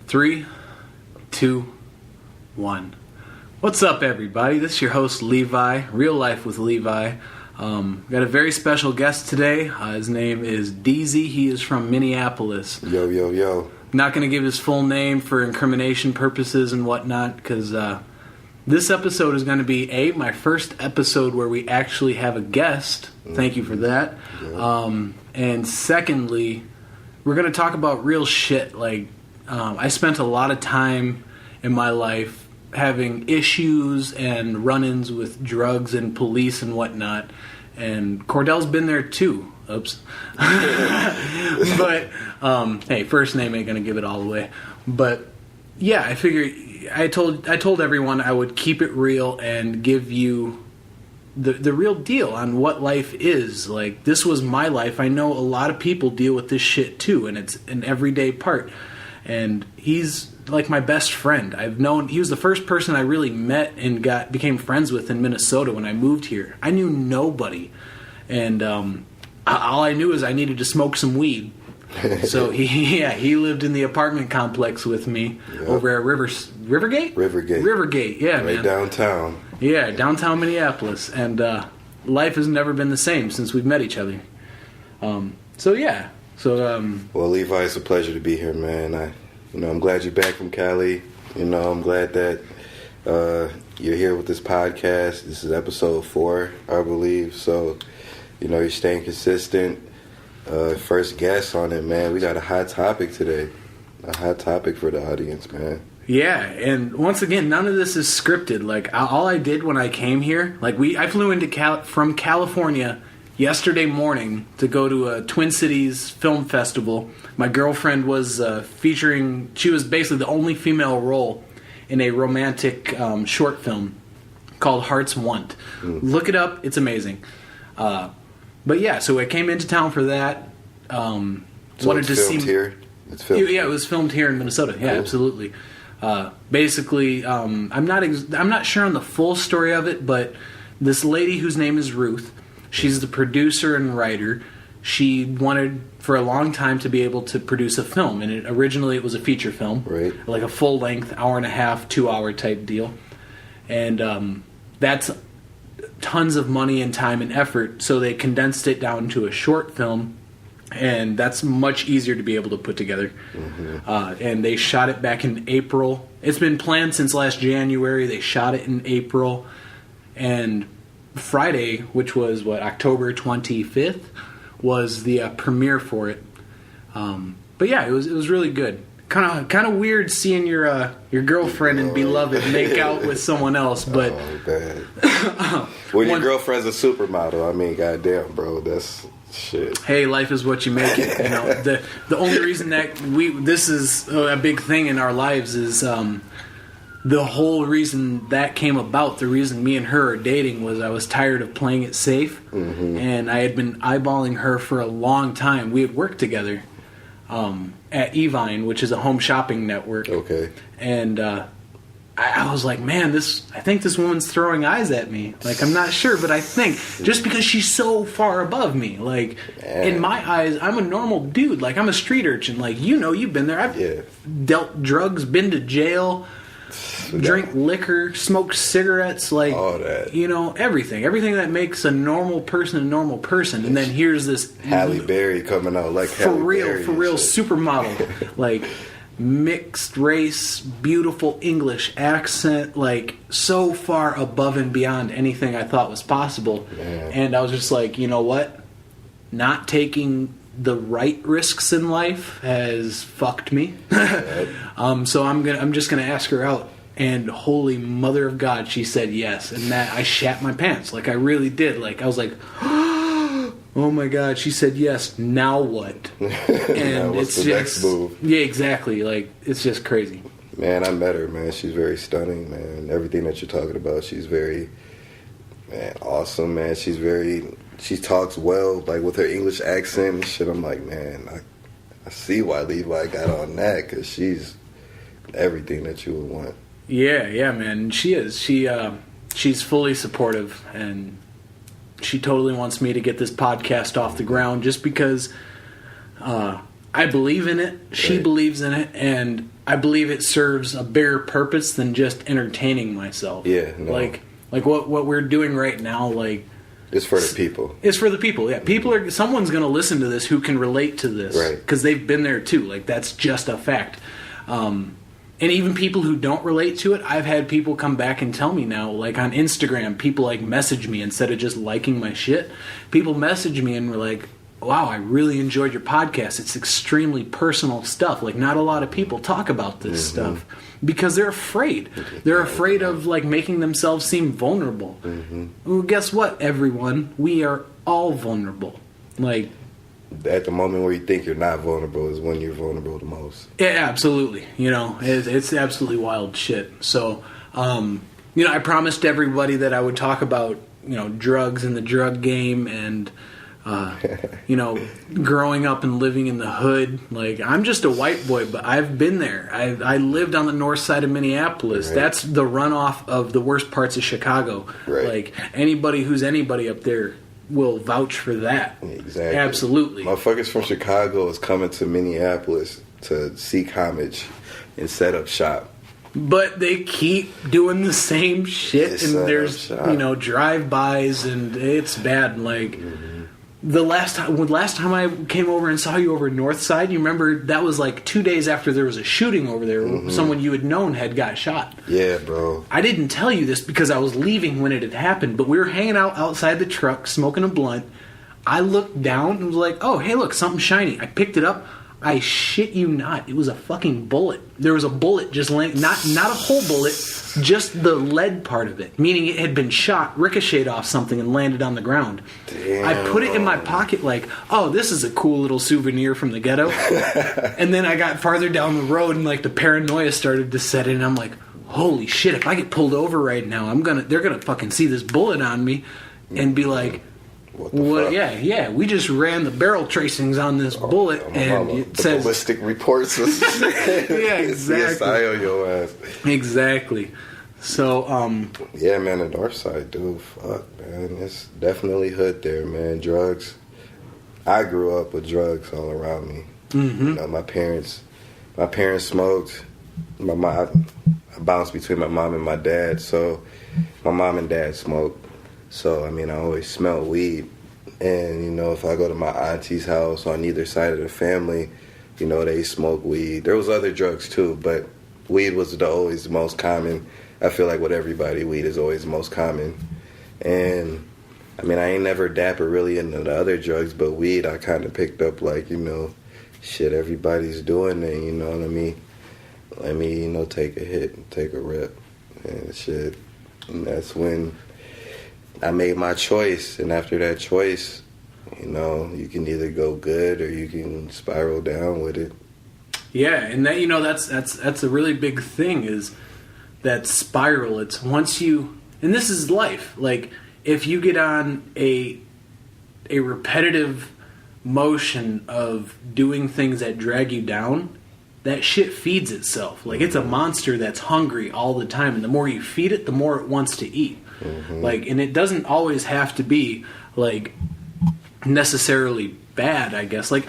3, 2, 1. What's up, everybody? This is your host, Levi, Real Life with Levi. Got a very special guest today. His name is DZ. He is from Minneapolis. Yo, yo, yo. Not going to give his full name for incrimination purposes and whatnot, because this episode is going to be, my first episode where we actually have a guest. Thank you for that. Yeah. And secondly, we're going to talk about real shit. I spent a lot of time in my life having issues and run-ins with drugs and police and whatnot. And Kordell's been there too. Oops. But, hey, first name ain't going to give it all away. But, yeah, I figured I told everyone I would keep it real and give you the real deal on what life is. Like, this was my life. I know a lot of people deal with this shit too, and it's an everyday part. And he's like my best friend. He was the first person I really met and became friends with in Minnesota when I moved here. I knew nobody. And all I knew is I needed to smoke some weed. So he lived in the apartment complex with me over at Rivergate? Rivergate, yeah, right, man. Downtown. Yeah, downtown Minneapolis. And life has never been the same since we've met each other. Well, Levi, it's a pleasure to be here, man. I'm glad you're back from Cali. I'm glad that you're here with this podcast. This is episode 4, I believe. So, you're staying consistent. First guest on it, man. We got a hot topic today. A hot topic for the audience, man. Yeah, and once again, none of this is scripted. Like, all I did when I came here, I flew into from California yesterday morning to go to a Twin Cities film festival. My girlfriend was featuring. She was basically the only female role in a romantic short film called Hearts Want. Look it up; it's amazing. But yeah, so I came into town for that. Wanted to see here. It's filmed. Yeah, it was filmed here in Minnesota. Yeah, cool. Absolutely. Basically, I'm not sure on the full story of it, but this lady whose name is Ruth. She's the producer and writer. She wanted for a long time to be able to produce a film, and originally it was a feature film, right? Like a full length, hour and a half, 2 hour type deal, and that's tons of money and time and effort. So they condensed it down to a short film, and that's much easier to be able to put together. Mm-hmm. And they shot it back in April. It's been planned since last January. They shot it in April, and Friday, which was October 25th, was the premiere for it. But yeah, it was really good. Kind of weird seeing your girlfriend and beloved make out with someone else, but when your girlfriend's a supermodel, I mean, goddamn, bro, that's shit. Hey, life is what you make it. The only reason that this is a big thing in our lives is the whole reason that came about, the reason me and her are dating, was I was tired of playing it safe, and I had been eyeballing her for a long time. We had worked together at Evine, which is a home shopping network. Okay. And I was like, man, I think this woman's throwing eyes at me. Like, I'm not sure, but I think just because she's so far above me, like, in my eyes, I'm a normal dude. Like, I'm a street urchin. Like, you've been there. I've dealt drugs, been to jail, drink liquor, smoke cigarettes, like, all that. Everything that makes a normal person, and then here's this Halle Berry coming out, like, for real supermodel, like, mixed race, beautiful English accent, like, so far above and beyond anything I thought was possible. Man. And I was just like, you know what, not taking the right risks in life has fucked me. So I'm just gonna ask her out, and holy mother of God, she said yes, and that I shat my pants. Like, I really did. Like, I was like, oh my God, she said yes. Now what? And what's the next move? Yeah, exactly. Like, it's just crazy. Man, I met her, man. She's very stunning, man. Everything that you're talking about, she's very, man, awesome, man. She talks well, like, with her English accent and shit. I'm like, man, I see why Levi got on that, because she's everything that you would want. Yeah, man. She is. She's fully supportive, and she totally wants me to get this podcast off the ground just because I believe in it. She believes in it, and I believe it serves a bigger purpose than just entertaining myself. Yeah, no. Like what we're doing right now, like, it's for the people. It's for the people. Yeah, someone's going to listen to this who can relate to this, right? Because they've been there too. Like, that's just a fact. And even people who don't relate to it, I've had people come back and tell me now, like on Instagram, people like message me instead of just liking my shit. People message me and were like, wow, I really enjoyed your podcast. It's extremely personal stuff. Like, not a lot of people talk about this stuff because they're afraid. They're afraid of, like, making themselves seem vulnerable. Well, guess what, everyone? We are all vulnerable. Like, at the moment where you think you're not vulnerable is when you're vulnerable the most. Yeah, absolutely. You know, it's absolutely wild shit. So, you know, I promised everybody that I would talk about, you know, drugs and the drug game and, you know, growing up and living in the hood. Like, I'm just a white boy, but I've been there. I lived on the north side of Minneapolis. Right. That's the runoff of the worst parts of Chicago. Right. Like, anybody who's anybody up there will vouch for that. Exactly. Absolutely. Motherfuckers from Chicago is coming to Minneapolis to seek homage and set up shop. But they keep doing the same shit, and there's, you know, drive-bys, and it's bad. Like, the last time I came over and saw you over North Side, you remember that was like 2 days after there was a shooting over there. Someone you had known had got shot. Yeah, bro. I didn't tell you this because I was leaving when it had happened, but we were hanging out outside the truck, smoking a blunt. I looked down and was like, oh, hey, look, something shiny. I picked it up. I shit you not. It was a fucking bullet. There was a bullet just laying, not a whole bullet, just the lead part of it, meaning it had been shot, ricocheted off something, and landed on the ground. Damn. I put it in my pocket like, oh, this is a cool little souvenir from the ghetto. And then I got farther down the road, and like the paranoia started to set in, and I'm like, holy shit, if I get pulled over right now, they're gonna fucking see this bullet on me and be like, what? Yeah. We just ran the barrel tracings on this bullet, and it says ballistic reports. Yeah, exactly. CSI on your ass. Exactly. So, yeah, man, the north side, dude. Fuck, man, it's definitely hood there, man. Drugs. I grew up with drugs all around me. You know, my parents smoked. I bounced between my mom and my dad, so my mom and dad smoked. So, I mean, I always smell weed. And, you know, if I go to my auntie's house on either side of the family, you know, they smoke weed. There was other drugs, too, but weed was always the most common. I feel like with everybody, weed is always the most common. And, I mean, I ain't never dapper really into the other drugs, but weed I kind of picked up like, you know, shit, everybody's doing it, you know what I mean? Let me, you know, take a hit, take a rip, and shit. And that's when I made my choice, and after that choice, you know, you can either go good or you can spiral down with it. Yeah, and that, you know, that's a really big thing, is that spiral. It's once you, and this is life. Like, if you get on a repetitive motion of doing things that drag you down, that shit feeds itself. Like, it's a monster that's hungry all the time, and the more you feed it, the more it wants to eat. Like, and it doesn't always have to be like necessarily bad, I guess. Like,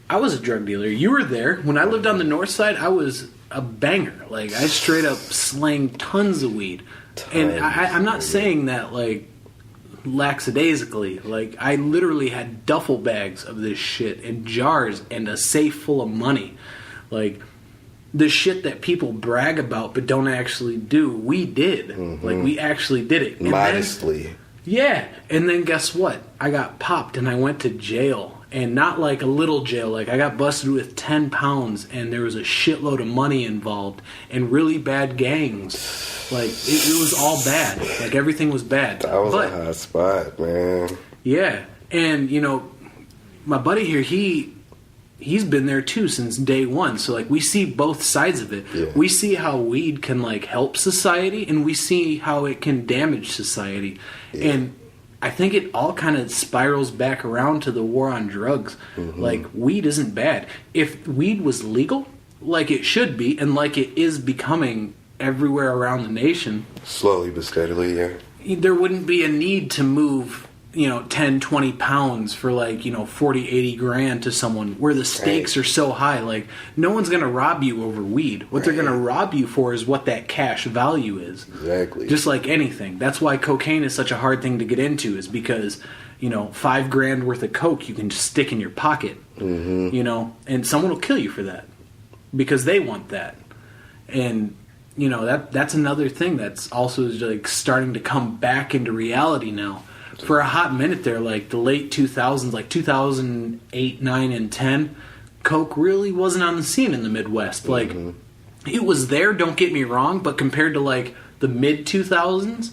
I was a drug dealer. You were there when I lived on the north side. I was a banger. Like, I straight up slang tons of weed. And I'm not saying that like lackadaisically. Like, I literally had duffel bags of this shit and jars and a safe full of money. Like, the shit that people brag about but don't actually do, we did. Like, we actually did it. And modestly. Then, yeah. And then guess what? I got popped and I went to jail. And not like a little jail. Like, I got busted with 10 pounds and there was a shitload of money involved and really bad gangs. Like, it was all bad. Like, everything was bad. That was a hot spot, man. Yeah. And, you know, my buddy here, he's been there too since day one. So, like, we see both sides of it. Yeah. We see how weed can, like, help society, and we see how it can damage society. Yeah. And I think it all kind of spirals back around to the war on drugs. Like, weed isn't bad. If weed was legal, like it should be, and like it is becoming everywhere around the nation, slowly but steadily, yeah, there wouldn't be a need to move 10, 20 pounds for like, 40, 80 grand to someone where the stakes are so high. Like, no one's going to rob you over weed. What they're going to rob you for is what that cash value is. Exactly. Just like anything. That's why cocaine is such a hard thing to get into, is because, $5 grand worth of coke you can just stick in your pocket, and someone will kill you for that because they want that. And, that's another thing that's also like starting to come back into reality now. For a hot minute there, like the late 2000s, like 2008, 9, and 10, coke really wasn't on the scene in the Midwest. Like, it was there, don't get me wrong, but compared to like the mid 2000s,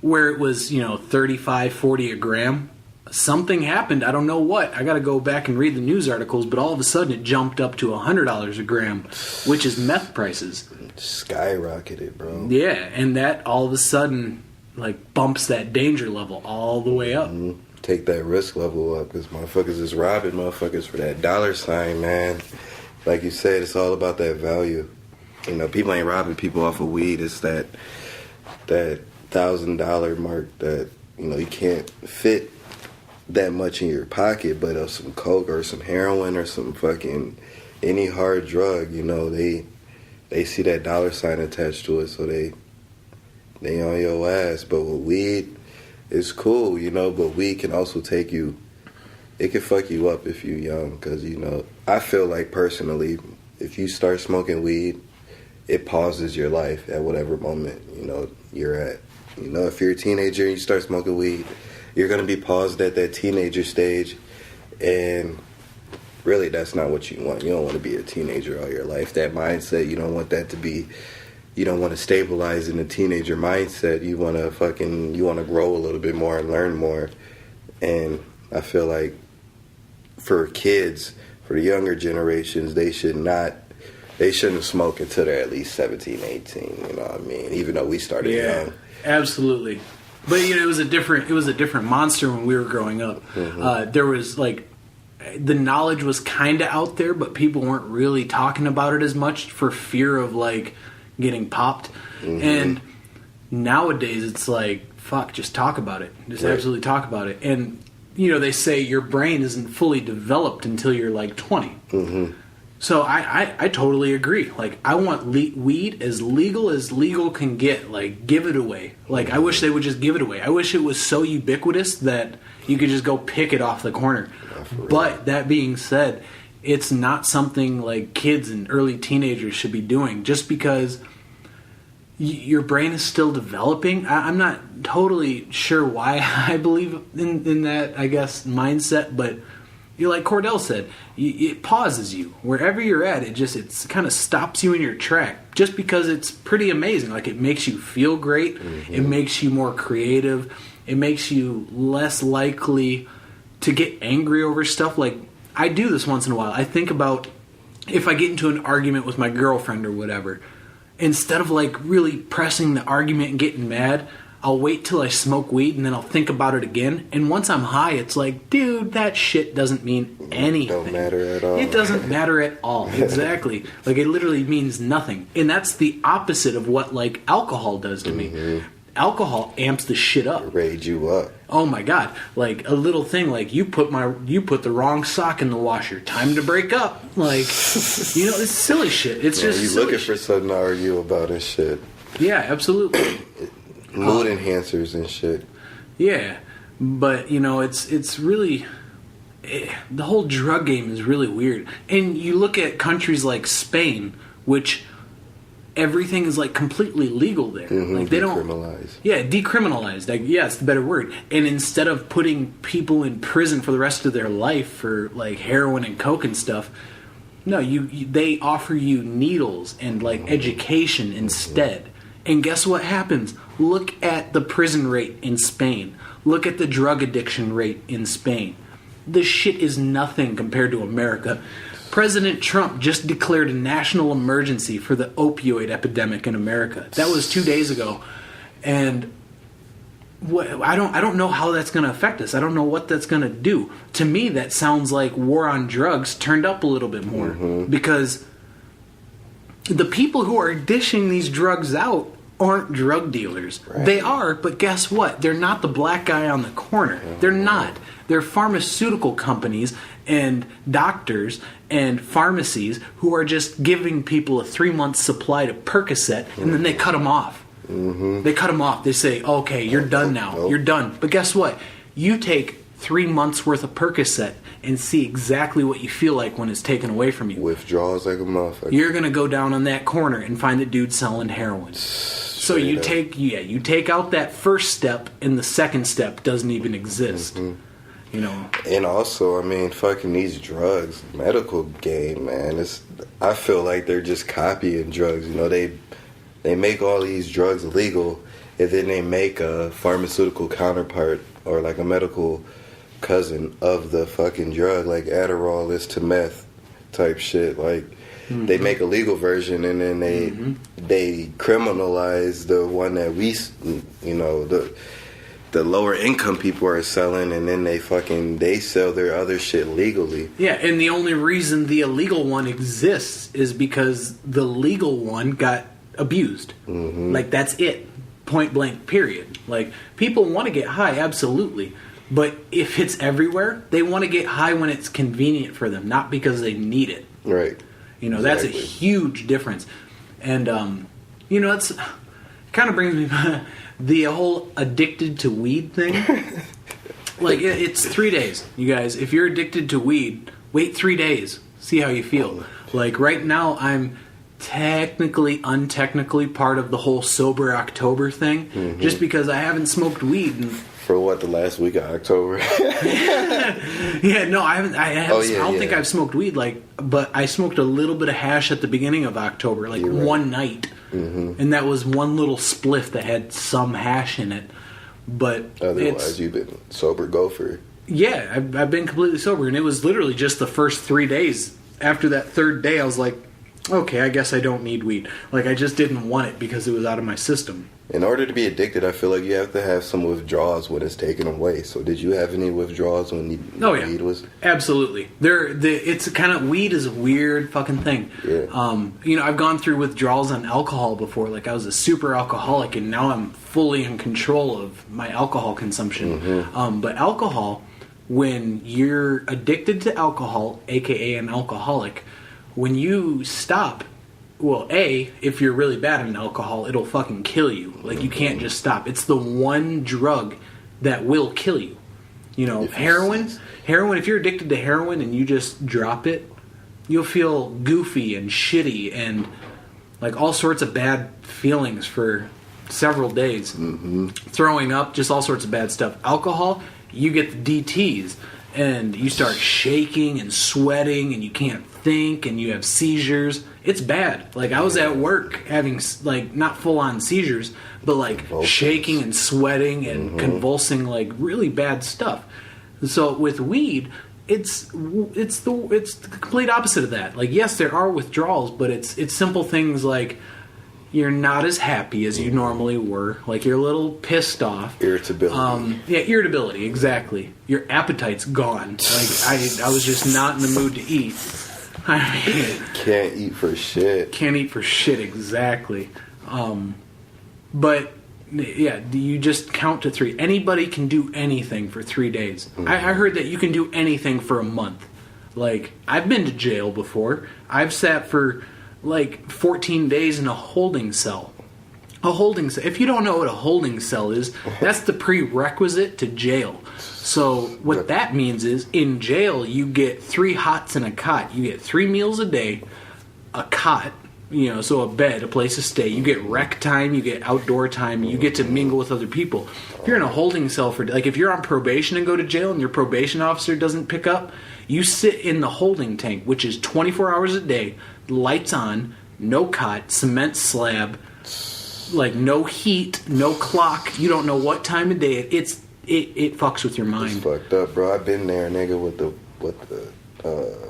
where it was, 35, 40 a gram, something happened. I don't know what. I got to go back and read the news articles, but all of a sudden it jumped up to $100 a gram, which is meth prices. Skyrocketed, bro. Yeah, and that all of a sudden like bumps that danger level all the way up. Take that risk level up, because motherfuckers is robbing motherfuckers for that dollar sign, man. Like you said, it's all about that value. People ain't robbing people off of weed. It's that $1,000 mark that you can't fit that much in your pocket, but of some coke or some heroin or some fucking any hard drug, they see that dollar sign attached to it, so they on your ass. But with weed, it's cool, but weed can also take you, it can fuck you up if you're young, because, I feel like personally, if you start smoking weed, it pauses your life at whatever moment, you're at. If you're a teenager and you start smoking weed, you're going to be paused at that teenager stage, and really that's not what you want. You don't want to be a teenager all your life. That mindset, you don't want that to be... You don't want to stabilize in a teenager mindset. You want to grow a little bit more and learn more. And I feel like for kids, for the younger generations, they shouldn't smoke until they're at least 17, 18, you know what I mean? Even though we started young. Absolutely. But it was a different monster when we were growing up. There was like, the knowledge was kind of out there, but people weren't really talking about it as much for fear of like getting popped. And nowadays it's like, fuck, just talk about it. Just absolutely talk about it. And they say your brain isn't fully developed until you're like 20. So I totally agree. Like, I want weed as legal can get. Like, give it away. Like, I wish they would just give it away. I wish it was so ubiquitous that you could just go pick it off the corner. But that being said, it's not something like kids and early teenagers should be doing, just because your brain is still developing. I'm not totally sure why I believe in that, I guess, mindset, but like Kordell said, it pauses you wherever you're at. It kind of stops you in your track, just because it's pretty amazing. Like, it makes you feel great. It makes you more creative. It makes you less likely to get angry over stuff. Like, I do this once in a while. I think about if I get into an argument with my girlfriend or whatever, instead of like really pressing the argument and getting mad, I'll wait till I smoke weed and then I'll think about it again. And once I'm high, it's like, dude, that shit doesn't mean anything. Don't matter at all. It doesn't matter at all. Exactly. Like, it literally means nothing. And that's the opposite of what like alcohol does to me. Alcohol amps the shit up. Rage you up. Oh my god! Like, a little thing, like you put the wrong sock in the washer. Time to break up. Like, it's silly shit. It's just you silly looking shit. For something to argue about and shit. Yeah, absolutely. Mood enhancers and shit. Yeah, but it's really the whole drug game is really weird. And you look at countries like Spain, which everything is like completely legal there. Like, they don't decriminalized. Yeah, decriminalized. It's the better word. And instead of putting people in prison for the rest of their life for like heroin and coke and stuff, no, they offer you needles and like education instead. And guess what happens? Look at the prison rate in Spain. Look at the drug addiction rate in Spain. This shit is nothing compared to America. President Trump just declared a national emergency for the opioid epidemic in America. That was 2 days ago. And I don't know how that's going to affect us. I don't know what that's going to do. To me, that sounds like war on drugs turned up a little bit more. Because the people who are dishing these drugs out aren't drug dealers. Right. They are, but guess what? They're not the black guy on the corner. They're not. They're pharmaceutical companies and doctors and pharmacies who are just giving people a 3-month supply to Percocet, and then they cut them off. They cut them off. They say, okay, you're done now. You're done. But guess what? You take 3 months worth of Percocet and see exactly what you feel like when it's taken away from you. Withdrawals like a motherfucker. You're gonna go down on that corner and find the dude selling heroin. So you take out that first step, and the second step doesn't even exist. You know. And also, I mean, fucking these drugs, medical game, man. I feel like they're just copying drugs. You know, they make all these drugs illegal, and then they make a pharmaceutical counterpart or like a medical cousin of the fucking drug, like Adderall is to meth type shit. Like they make a legal version, and then they criminalize the one that we, you know, the lower income people are selling, and then they sell their other shit legally. Yeah, and the only reason the illegal one exists is because the legal one got abused. Like, that's it. Point blank, period. Like, people want to get high, absolutely. But if it's everywhere, they want to get high when it's convenient for them, not because they need it. Right. You know, that's a huge difference. And, you know, that's kind of brings me back the whole addicted to weed thing. Like, it's 3 days, you guys. If you're addicted to weed, wait 3 days. See how you feel. Like, right now, I'm untechnically part of the whole Sober October thing, just because I haven't smoked weed for what, the last week of October? Yeah, no, I haven't. I don't think I've smoked weed, but I smoked a little bit of hash at the beginning of October, one night, and that was one little spliff that had some hash in it. But otherwise, you've been sober gopher. Yeah, I've been completely sober, and it was literally just the first 3 days. After that third day, I was like, okay, I guess I don't need weed. Like, I just didn't want it because it was out of my system. In order to be addicted, I feel like you have to have some withdrawals when it's taken away. So did you have any withdrawals when weed was? Absolutely. It's kind of, weed is a weird fucking thing. Yeah. You know, I've gone through withdrawals on alcohol before. Like, I was a super alcoholic, and now I'm fully in control of my alcohol consumption. But alcohol, when you're addicted to alcohol, aka an alcoholic, when you stop, well, if you're really bad in alcohol, it'll fucking kill you. Like, you can't just stop. It's the one drug that will kill you. You know, heroin, if you're addicted to heroin and you just drop it, you'll feel goofy and shitty and, like, all sorts of bad feelings for several days. Throwing up, just all sorts of bad stuff. Alcohol, you get the DTs, and you start shaking and sweating, and you can't think, and you have seizures. It's bad. Like, I was at work having, like, not full-on seizures, but, like, shaking and sweating and convulsing, like, really bad stuff. So with weed, it's the complete opposite of that. Like, yes, there are withdrawals, but it's simple things like you're not as happy as you normally were. Like, you're a little pissed off. Irritability. Irritability, exactly. Your appetite's gone. Like, I was just not in the mood to eat. I mean, can't eat for shit. Can't eat for shit, exactly. But, yeah, you just count to 3. Anybody can do anything for 3 days. I heard that you can do anything for a month. Like, I've been to jail before. I've sat for, like, 14 days in a holding cell. A holding cell. If you don't know what a holding cell is, that's the prerequisite to jail. So what that means is, in jail, you get 3 hots and a cot. You get 3 meals a day, a cot, you know, so a bed, a place to stay. You get rec time, you get outdoor time, you get to mingle with other people. If you're in a holding cell for, like, if you're on probation and go to jail and your probation officer doesn't pick up, you sit in the holding tank, which is 24 hours a day, lights on, no cot, cement slab, like, no heat, no clock. You don't know what time of day it fucks with your mind. It's fucked up, bro. I've been there, nigga, with the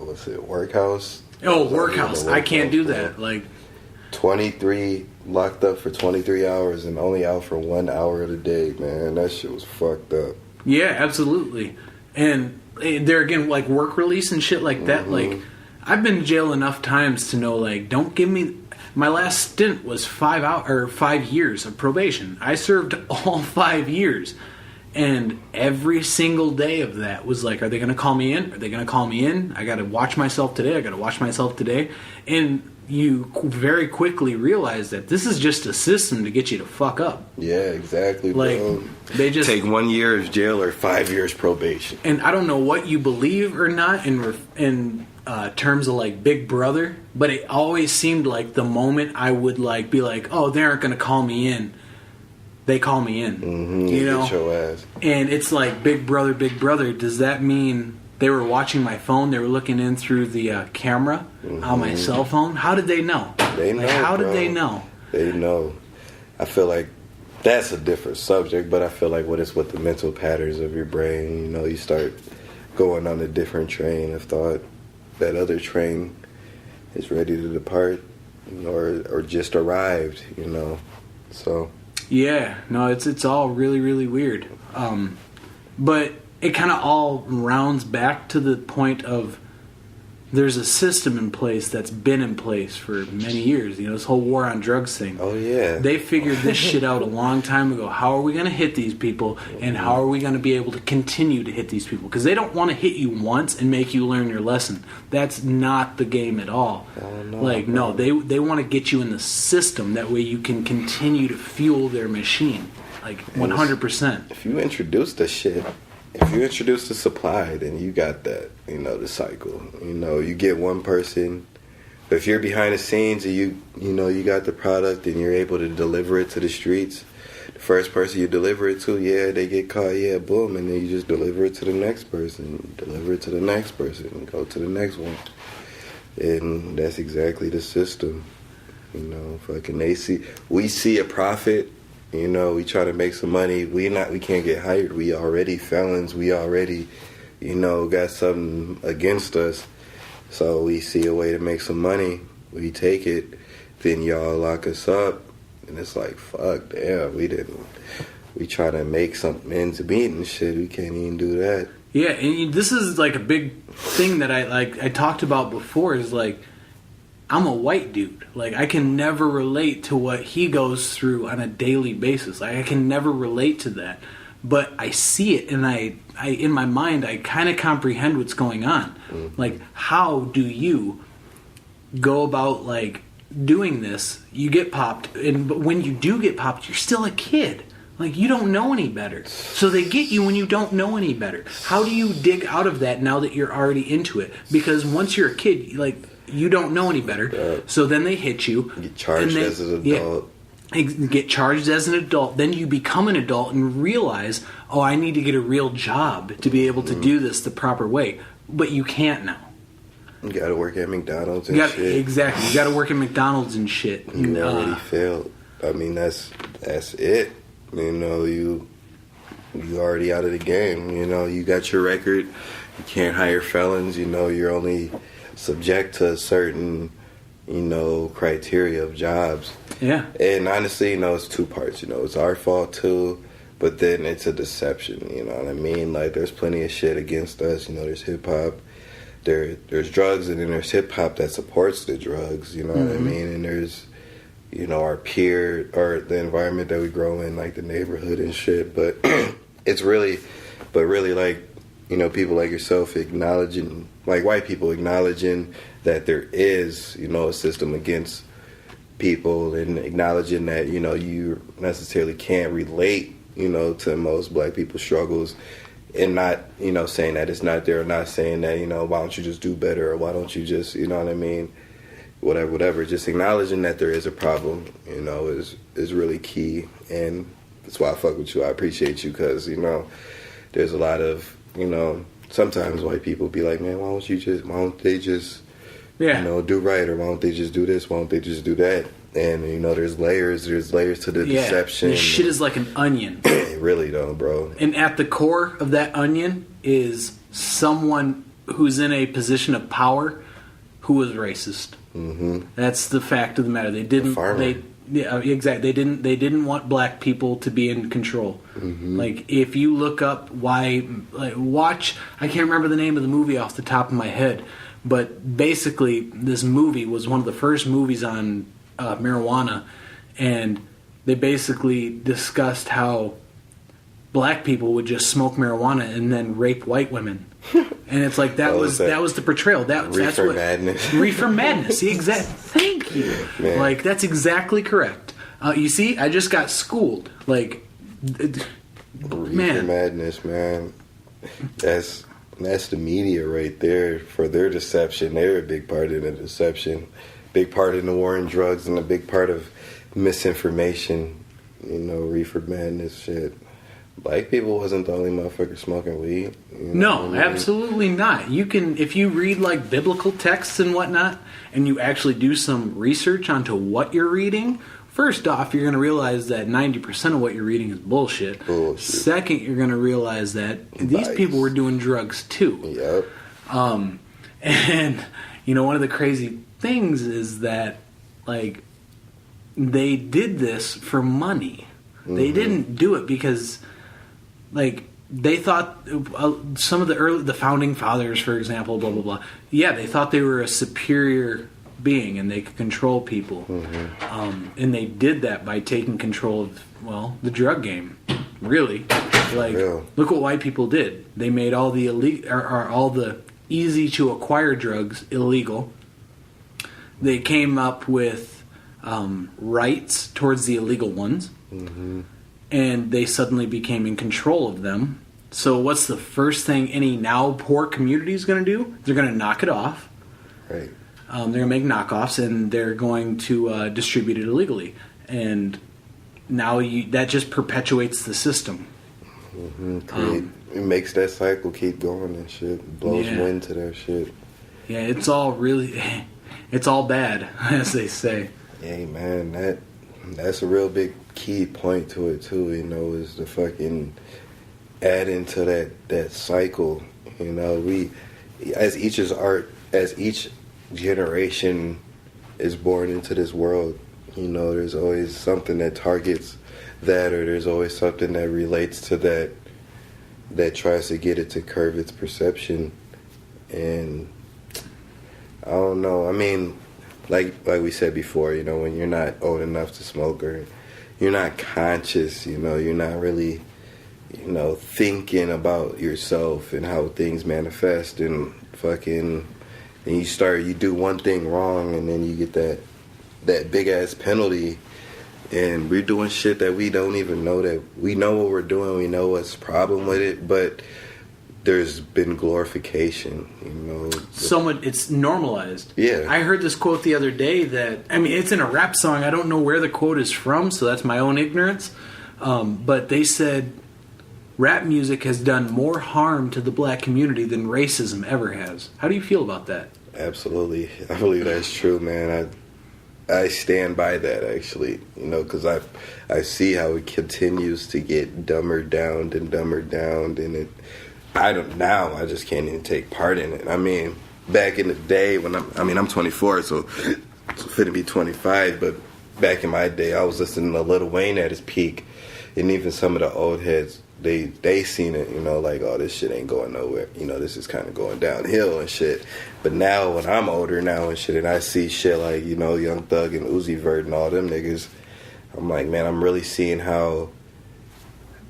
what's it, Workhouse? Oh, Workhouse. I can't do that. Like, 23 locked up for 23 hours and only out for 1 hour of the day, man. That shit was fucked up. Yeah, absolutely. And there again, like, work release and shit like that. Like, I've been to jail enough times to know, like, don't give me. My last stint was 5 years of probation. I served all 5 years. And every single day of that was like, are they going to call me in? Are they going to call me in? I got to watch myself today. And you very quickly realize that this is just a system to get you to fuck up. Yeah, exactly, like, bro. They just take 1 year of jail or 5 years probation. And I don't know what you believe or not in terms of like Big Brother, but it always seemed like the moment I would like be like, oh, they aren't going to call me in, they call me in. Mm-hmm, you know, get your ass. And it's like Big Brother. Does that mean they were watching my phone? They were looking in through the camera on my cell phone. How did they know? They know. How bro. did they know? They know. I feel like that's a different subject, but I feel like what it's with the mental patterns of your brain. You know, you start going on a different train of thought. That other train is ready to depart, or just arrived. You know, so. Yeah, no, it's all really, really weird. But it kind of all rounds back to the point of there's a system in place that's been in place for many years. You know, this whole war on drugs thing. Oh, yeah. They figured this shit out a long time ago. How are we going to hit these people, and how are we going to be able to continue to hit these people? Because they don't want to hit you once and make you learn your lesson. That's not the game at all. Oh, no, like, no, they want to get you in the system. That way you can continue to fuel their machine. Like, 100%. If you introduce the shit, if you introduce the supply, then you got that, the cycle. You get one person. But if you're behind the scenes and you got the product and you're able to deliver it to the streets, the first person you deliver it to, yeah, they get caught, yeah, boom, and then you just deliver it to the next person, deliver it to the next person, and go to the next one. And that's exactly the system. We see a profit. We try to make some money. We can't get hired. We already felons. We already, got something against us. So we see a way to make some money. We take it. Then y'all lock us up. And it's like, fuck, damn, we try to make some ends meet and shit. We can't even do that. Yeah, and this is like a big thing that I talked about before is like, I'm a white dude. Like, I can never relate to what he goes through on a daily basis. Like, I can never relate to that. But I see it, and I in my mind, I kind of comprehend what's going on. Mm-hmm. Like, how do you go about, like, doing this? You get popped, but when you do get popped, you're still a kid. Like, you don't know any better. So they get you when you don't know any better. How do you dig out of that now that you're already into it? Because once you're a kid, like, you don't know any better. So then they hit you. Get charged as an adult. Get charged as an adult. Then you become an adult and realize, oh, I need to get a real job to be able to do this the proper way. But you can't now. You gotta work at McDonald's and shit. Exactly. You gotta work at McDonald's and shit. You already failed. I mean, that's it. You already out of the game. You got your record. You can't hire felons. You're only subject to certain, criteria of jobs. Yeah. And honestly, it's two parts. It's our fault too, but then it's a deception. You know what I mean? Like, there's plenty of shit against us. There's hip hop, there's drugs, and then there's hip hop that supports the drugs. You know what I mean? And there's, our peer or the environment that we grow in, like the neighborhood and shit. But it's really like, people like yourself acknowledging, like white people acknowledging that there is, a system against people, and acknowledging that, you necessarily can't relate, to most black people's struggles, and not, saying that it's not there, or not saying that, why don't you just do better, or why don't you just, you know what I mean, whatever. Just acknowledging that there is a problem, is really key. And that's why I fuck with you. I appreciate you, because, there's a lot of, sometimes white people be like, man, why don't they just do right, or why don't they just do this, why don't they just do that? And there's layers to the deception. This shit is like an onion. It really don't, bro. And at the core of that onion is someone who's in a position of power who was racist. Mm-hmm. That's the fact of the matter. They didn't. Exactly. They didn't want black people to be in control. Mm-hmm. Like, if you look up watch. I can't remember the name of the movie off the top of my head, but basically, this movie was one of the first movies on marijuana, and they basically discussed how black people would just smoke marijuana and then rape white women. And it's like that was the portrayal. That's what Madness. Reefer Madness. Thank you. Man. Like that's exactly correct. You see, I just got schooled. Like, Reefer Madness, man. That's the media right there for their deception. They're a big part of the deception, big part in the war on drugs, and a big part of misinformation. Reefer Madness shit. Black people wasn't the only motherfucker smoking weed. No, absolutely not. You can, if you read like biblical texts and whatnot, and you actually do some research onto what you're reading. First off, you're going to realize that 90% of what you're reading is bullshit. Second, you're going to realize that these people were doing drugs too. Yep. And one of the crazy things is that like they did this for money. Mm-hmm. They didn't do it because like they thought some of the founding fathers, for example, blah blah blah. Yeah, they thought they were a superior being and they could control people. Mm-hmm. And they did that by taking control of the drug game. Really, like look what white people did. They made all the all the easy to acquire drugs illegal. They came up with rights towards the illegal ones. Mm-hmm. And they suddenly became in control of them. So what's the first thing any now poor community is going to do? They're going to knock it off. Right. They're going to make knockoffs, and they're going to distribute it illegally. And now that just perpetuates the system. Mm-hmm. It makes that cycle keep going and shit. It blows wind to that shit. Yeah, it's all bad, as they say. Hey, man, that's a real big key point to it too, is the fucking add into that cycle. We as each generation is born into this world, there's always something that targets that, or there's always something that relates to that tries to get it to curve its perception. And I don't know, I mean, like we said before, when you're not old enough to smoke, or you're not conscious, you're not really, thinking about yourself and how things manifest, and you do one thing wrong, and then you get that big ass penalty, and we're doing shit that we don't even know that we know what we're doing, we know what's the problem with it, but there's been glorification, it's normalized. Yeah. I heard this quote the other day it's in a rap song. I don't know where the quote is from, so that's my own ignorance. But they said rap music has done more harm to the black community than racism ever has. How do you feel about that? Absolutely. I believe that's true, man. I stand by that, actually, because I see how it continues to get dumbered down, and I just can't even take part in it. I mean, back in the day when I'm 24, so it's fit to be 25, but back in my day, I was listening to Lil Wayne at his peak, and even some of the old heads, they seen it, like, oh, this shit ain't going nowhere, this is kind of going downhill and shit. But now, when I'm older now and shit, and I see shit like, Young Thug and Uzi Vert and all them niggas, I'm like, man, I'm really seeing how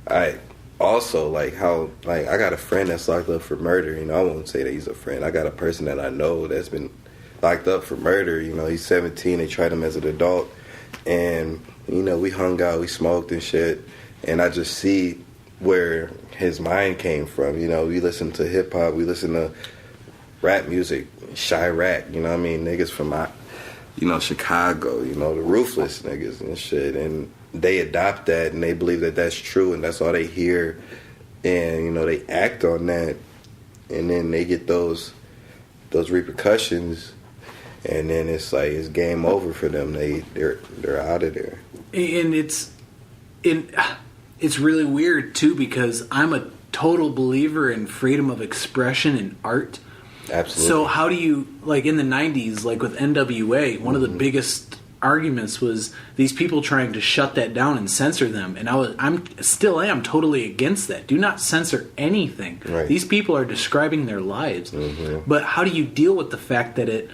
I got a friend that's locked up for murder. I won't say that he's a friend. I got a person that I know that's been locked up for murder. He's 17. They tried him as an adult, and we hung out, we smoked and shit, and I just see where his mind came from. We listen to hip hop, we listen to rap music, Chirac. Niggas from Chicago. The ruthless niggas and shit, and they adopt that, and they believe that that's true, and that's all they hear, and they act on that, and then they get those repercussions, and then it's like it's game over for them. They're out of there. And it's really weird too, because I'm a total believer in freedom of expression in art. Absolutely. So how do you, like in the 90s, like with NWA, one of the biggest arguments was these people trying to shut that down and censor them, and I still am totally against that. Do not censor anything. Right. These people are describing their lives. Mm-hmm. But how do you deal with the fact that it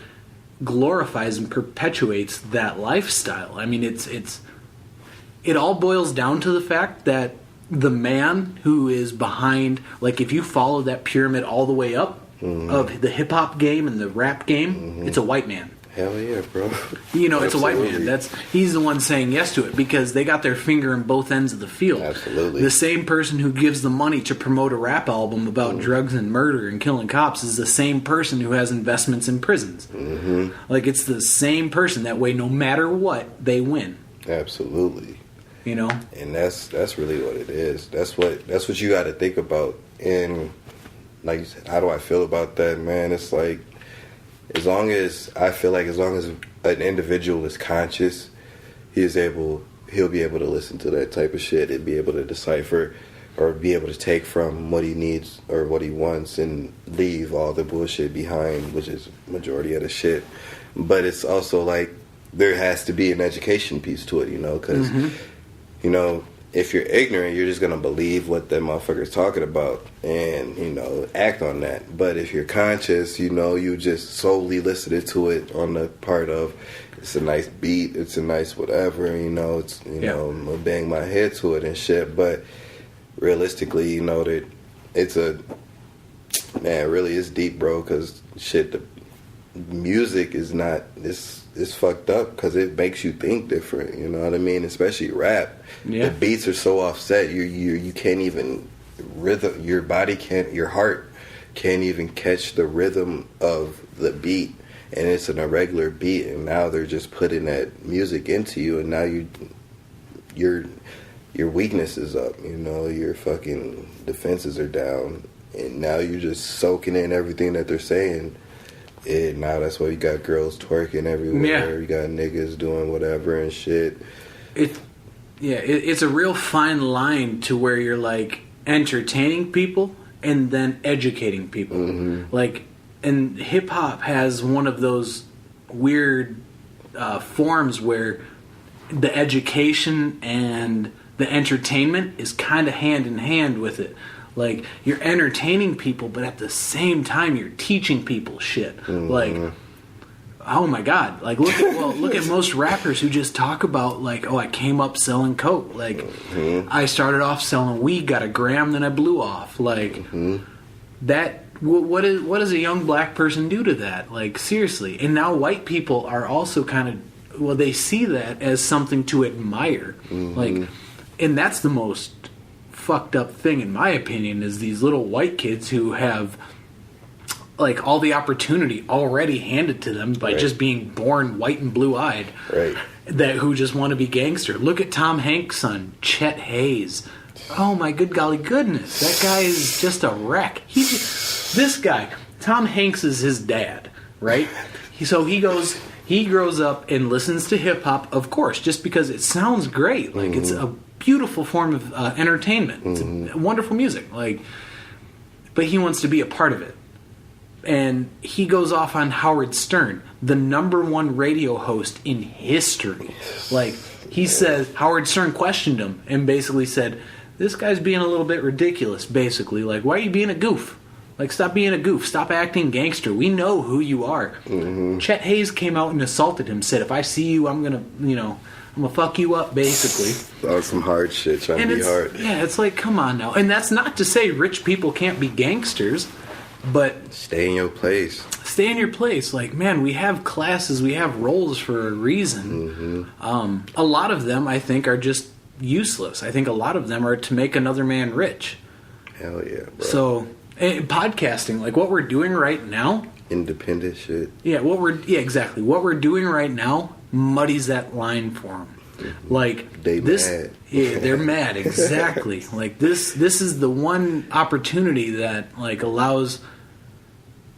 glorifies and perpetuates that lifestyle. I mean, it all boils down to the fact that the man who is behind, like if you follow that pyramid all the way up of the hip hop game and the rap game, it's a white man. Hell yeah, bro. You know, it's a white man. He's the one saying yes to it because they got their finger in both ends of the field. Absolutely. The same person who gives the money to promote a rap album about drugs and murder and killing cops is the same person who has investments in prisons. Like, it's the same person. That way, no matter what, they win. Absolutely. You know? And that's really what it is. That's what you got to think about. And like you said, how do I feel about that, man? It's like, as long as an individual is conscious, he'll be able to listen to that type of shit and be able to decipher or be able to take from what he needs or what he wants and leave all the bullshit behind, which is majority of the shit. But it's also like there has to be an education piece to it, you know, because you know, if you're ignorant, you're just gonna believe what that motherfucker's talking about and, you know, act on that. But if you're conscious, you know, you just solely listening to it on the part of it's a nice beat, it's a nice whatever, you know, it's, you know, I'm gonna bang my head to it and shit. But realistically, you know, that it's really is deep, bro, because shit, the music is not it's fucked up because it makes you think different, you know what I mean? Especially rap. The beats are so offset, you can't even rhythm. Your heart can't even catch the rhythm of the beat, and it's an irregular beat. And now they're just putting that music into you, and now your weakness is up. You know, your fucking defenses are down, and now you're just soaking in everything that they're saying. And now that's why you got girls twerking everywhere. You got niggas doing whatever and shit. It's a real fine line to where you're like entertaining people and then educating people. Like, and hip hop has one of those weird forms where the education and the entertainment is kind of hand in hand with it. Like, you're entertaining people, but at the same time, you're teaching people shit. Like, oh my God! Like, look at most rappers who just talk about like, oh, I came up selling coke. Like, I started off selling weed, got a gram, then I blew off. Like, that. What does a young black person do to that? Like, seriously. And now white people are also kind of, well, they see that as something to admire. Like, and that's the most fucked up thing, in my opinion, is these little white kids who have like all the opportunity already handed to them by just being born white and blue-eyed, that who just want to be gangster. Look at Tom Hanks' son, Chet Hayes. Oh my good golly goodness, that guy is just a wreck. This guy, Tom Hanks is his dad, right? So he grows up and listens to hip-hop, of course, just because it sounds great. Like, it's a beautiful form of entertainment. It's wonderful music. Like, but he wants to be a part of it. And he goes off on Howard Stern, the #1 radio host in history. Like, he says, Howard Stern questioned him and basically said, this guy's being a little bit ridiculous, basically. Like, why are you being a goof? Like, stop being a goof. Stop acting gangster. We know who you are. Chet Hayes came out and assaulted him, said, if I see you, I'm going to fuck you up, basically. That was some hard shit, trying to be hard. Yeah, it's like, come on now. And that's not to say rich people can't be gangsters, but stay in your place. Stay in your place. Like, man, we have classes, we have roles for a reason. A lot of them, I think, are just useless. I think a lot of them are to make another man rich. Hell yeah, bro. So, podcasting, like what we're doing right now, independent shit. Yeah, exactly. What we're doing right now muddies that line for them. Like, mad. Yeah, they're mad. Exactly. Like, this is the one opportunity that like allows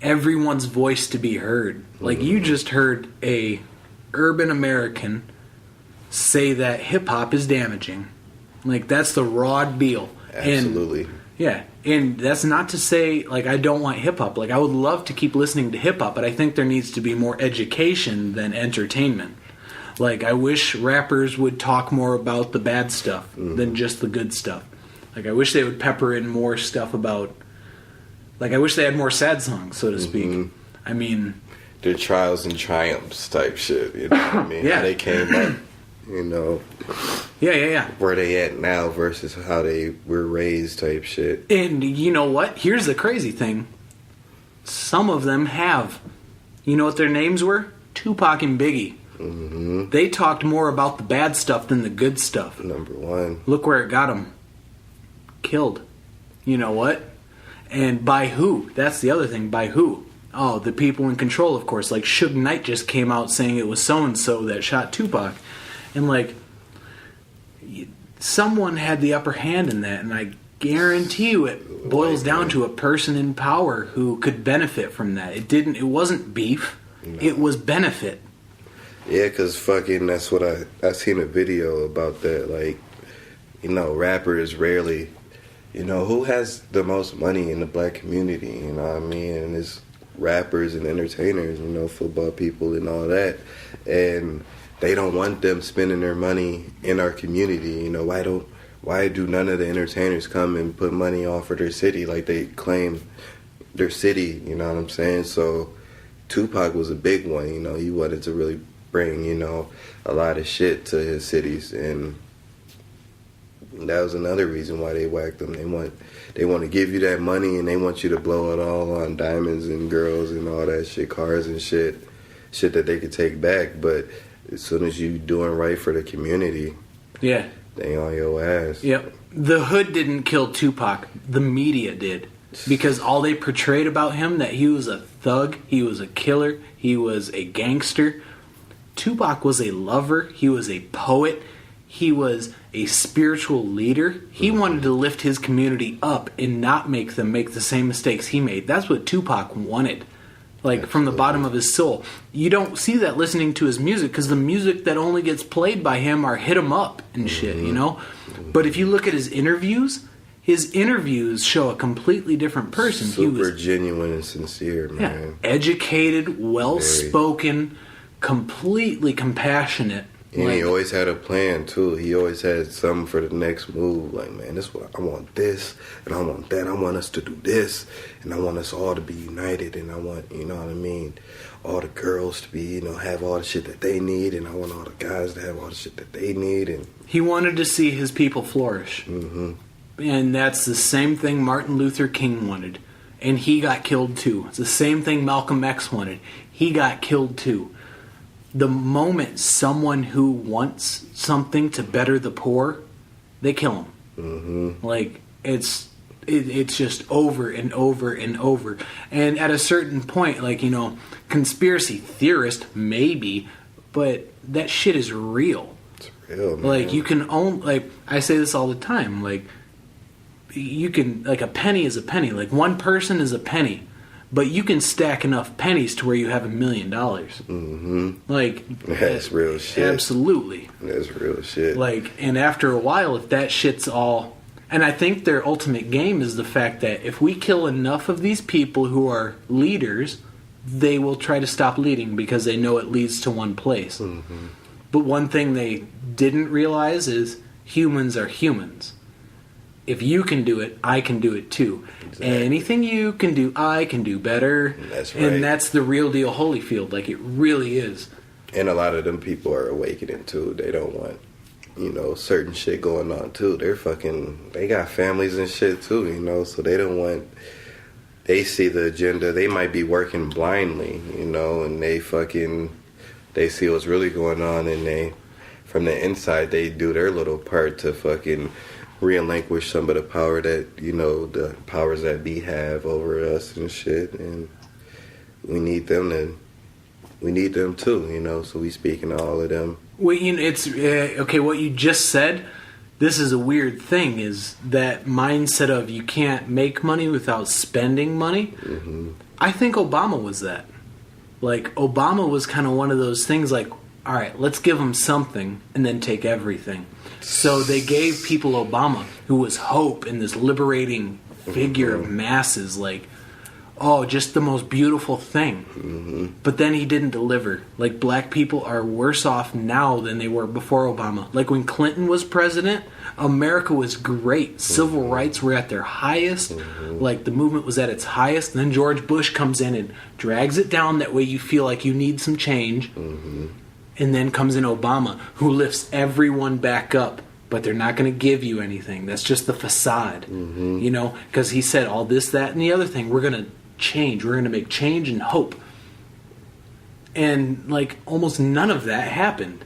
everyone's voice to be heard. Like, you just heard a urban American say that hip hop is damaging. Like, that's the raw deal. Absolutely. And that's not to say, like, I don't want hip-hop. Like, I would love to keep listening to hip-hop, but I think there needs to be more education than entertainment. Like, I wish rappers would talk more about the bad stuff than just the good stuff. Like, I wish they would pepper in more stuff about... Like, I wish they had more sad songs, so to speak. I mean... their trials and triumphs type shit. You know what I mean? Yeah. How they came up. You know. Yeah. Where they at now versus how they were raised type shit. And you know what? Here's the crazy thing. Some of them have. You know what their names were? Tupac and Biggie. Mm-hmm. They talked more about the bad stuff than the good stuff. Number one. Look where it got them. Killed. You know what? And by who? That's the other thing. By who? Oh, the people in control, of course. Like, Suge Knight just came out saying it was so-and-so that shot Tupac. And, like, someone had the upper hand in that, and I guarantee you it boils down to a person in power who could benefit from that. It wasn't beef. No. It was benefit. Yeah, because fucking, that's what I seen a video about that. Like, you know, rappers rarely, you know, who has the most money in the black community, you know what I mean? And it's rappers and entertainers, you know, football people and all that. And they don't want them spending their money in our community. You know, why do none of the entertainers come and put money off of their city like they claim their city, you know what I'm saying? So Tupac was a big one, you know, he wanted to really bring, you know, a lot of shit to his cities, and that was another reason why they whacked them. They want to give you that money, and they want you to blow it all on diamonds and girls and all that shit, cars and shit that they could take back, but as soon as you doing right for the community, yeah, they on your ass. Yep. The hood didn't kill Tupac. The media did. Because all they portrayed about him, that he was a thug, he was a killer, he was a gangster. Tupac was a lover, he was a poet, he was a spiritual leader. He wanted to lift his community up and not make them make the same mistakes he made. That's what Tupac wanted. Like, from the bottom of his soul. You don't see that listening to his music, because the music that only gets played by him are hit 'em up and shit, you know? But if you look at his interviews show a completely different person. Super genuine and sincere, man. Yeah, educated, well-spoken, completely compassionate. And he always had a plan, too. He always had something for the next move. Like, man, this what I want this, and I want that. I want us to do this, and I want us all to be united, and I want, you know what I mean, all the girls to be, you know, have all the shit that they need, and I want all the guys to have all the shit that they need. And he wanted to see his people flourish. Mm-hmm. And that's the same thing Martin Luther King wanted. And he got killed, too. It's the same thing Malcolm X wanted. He got killed, too. The moment someone who wants something to better the poor, they kill him. Mm-hmm. Like, it's just over and over and over. And at a certain point, like, you know, conspiracy theorist, maybe, but that shit is real. It's real, man. Like, you can own, like, I say this all the time, like, you can, like, a penny is a penny. Like, one person is a penny. But you can stack enough pennies to where you have $1 million. Mm-hmm. Like, that's real shit. Absolutely. That's real shit. Like, and after a while, if that shit's all... And I think their ultimate game is the fact that if we kill enough of these people who are leaders, they will try to stop leading because they know it leads to one place. Mm-hmm. But one thing they didn't realize is humans are humans. If you can do it, I can do it too. Exactly. Anything you can do, I can do better. That's right. And that's the real deal Holyfield. Like, it really is. And a lot of them people are awakening too. They don't want, you know, certain shit going on too. They got families and shit too, you know, so they don't want, they see the agenda. They might be working blindly, you know, and they see what's really going on, and they, from the inside, they do their little part to fucking relinquish some of the power that, you know, the powers that be have over us and shit, and we need them too, you know, so we speaking to all of them. Well, you know, it's okay, what you just said, this is a weird thing, is that mindset of you can't make money without spending money. Mm-hmm. I think Obama was that. Like, Obama was kind of one of those things like, all right, let's give them something and then take everything. So they gave people Obama, who was hope and this liberating figure of masses. Like, oh, just the most beautiful thing. Mm-hmm. But then he didn't deliver. Like, black people are worse off now than they were before Obama. Like, when Clinton was president, America was great. Civil rights were at their highest. Like, the movement was at its highest. And then George Bush comes in and drags it down. That way you feel like you need some change. And then comes in Obama, who lifts everyone back up. But they're not going to give you anything. That's just the facade. You know, because he said all this, that, and the other thing. We're going to change. We're going to make change and hope. And, like, almost none of that happened.